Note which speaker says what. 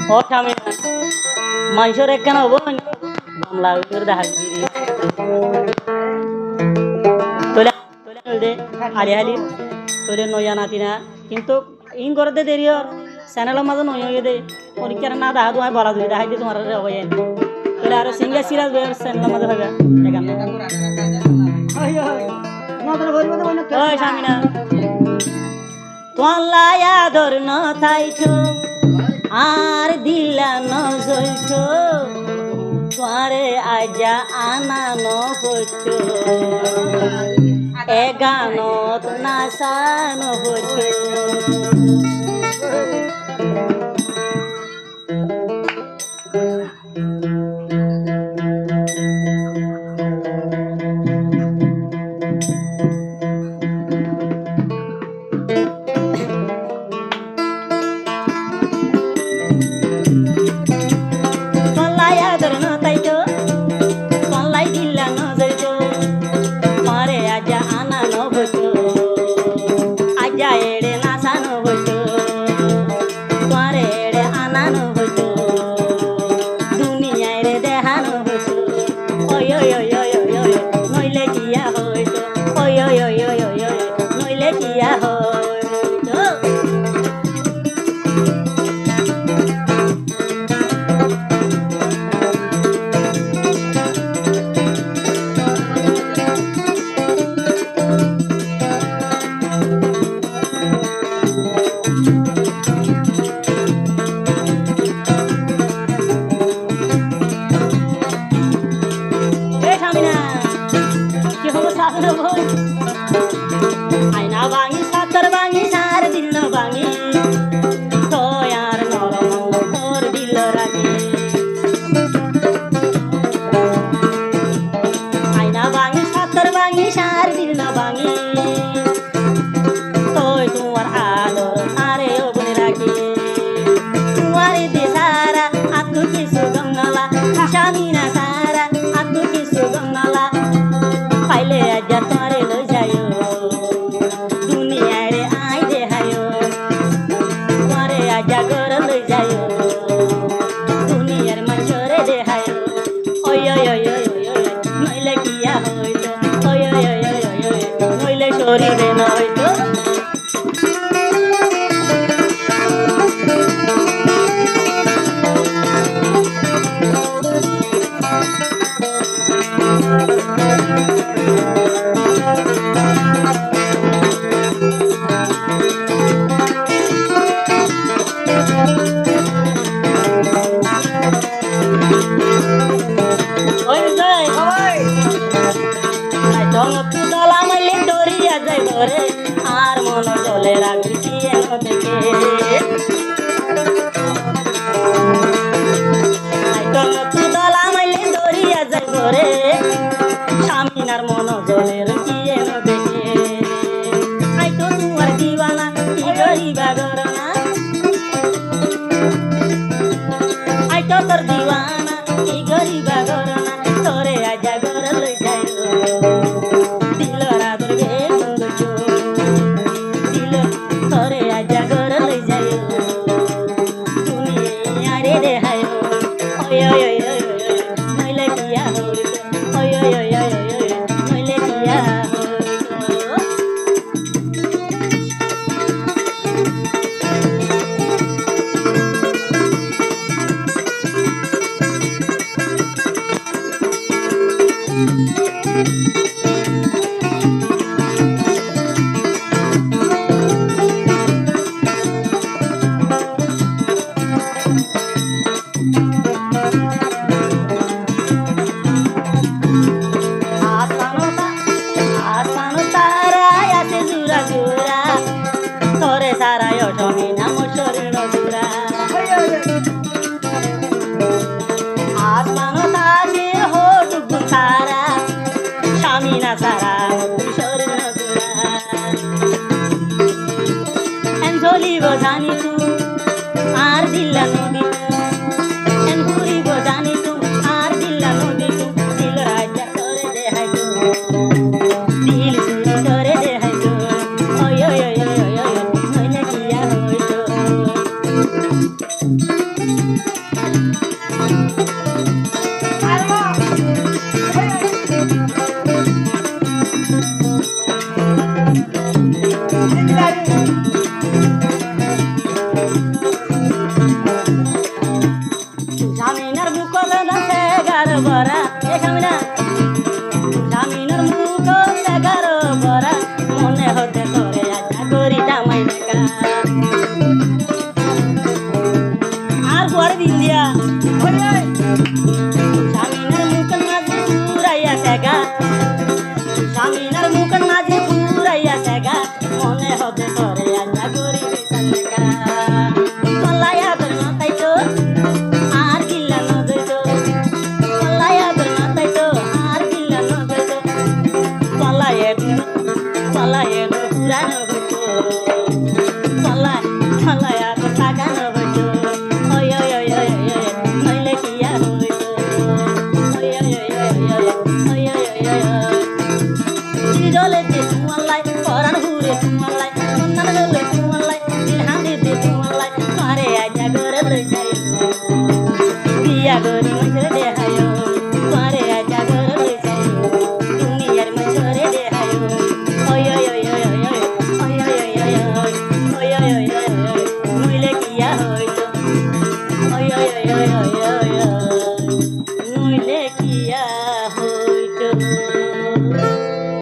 Speaker 1: ও থামে না মানুষের একখান হব মামলা দেখা তোলে তোলে হালি হালি তোলে নয়া নাতি না কিন্তু ইন করতে দেরি চ্যানেলের মাঝে নয় দে পরীক্ষার না দেখা তোমায় বলা দিলে দেখাই দিয়ে তোমার হয়ে তোলে আরো সিঙ্গার সিরাজ চ্যানেলের মাঝে হবে স্বামীনা তোলায়া ধর ন থাইছো আর দিলা ন জ্বলছো তোরে আজা আনানো হতো এ গানত নাচানো হতো আইনা ভাঙি সাতর ভাঙি সার দিল ভাঙি তোয়ার নরম তোর দিল রাগি আইনা ভাঙি সাতর ভাঙি সার দিল ভাঙি তোই তোমার আদর আরে ওগুনে রাগি তোমার দেশারা আতু কিছু গঙ্গালা স্বামী না সারা আতু কিছু গঙ্গালা পাইলে আজ তোরে লই যাইও দুনিয়ারে আই দেহায়ো তোরে আজ ঘর লই যাইও দুনিয়ার মানুষরে দেহায়ো ওই ওই ওই ওই ওই নইলে কিয়া হইতো ওই ওই ওই ওই ওই নইলে শরীরে নইতো আর মন জলে রাখি দেখে তু দলা মাইলে দরিয়া যাই ঘরে স্বামীনার মন জলে রাখিয়ে দেখে আই তো তোমার দিওয়ানা কি গরিবা গরনা আই তো তোর দিওয়ানা কি গরিবা গরনা তোরে আজা ঘর লই যাই জলে যে ধুয়ালাই পরাণ ঘুরে ধুয়ালাই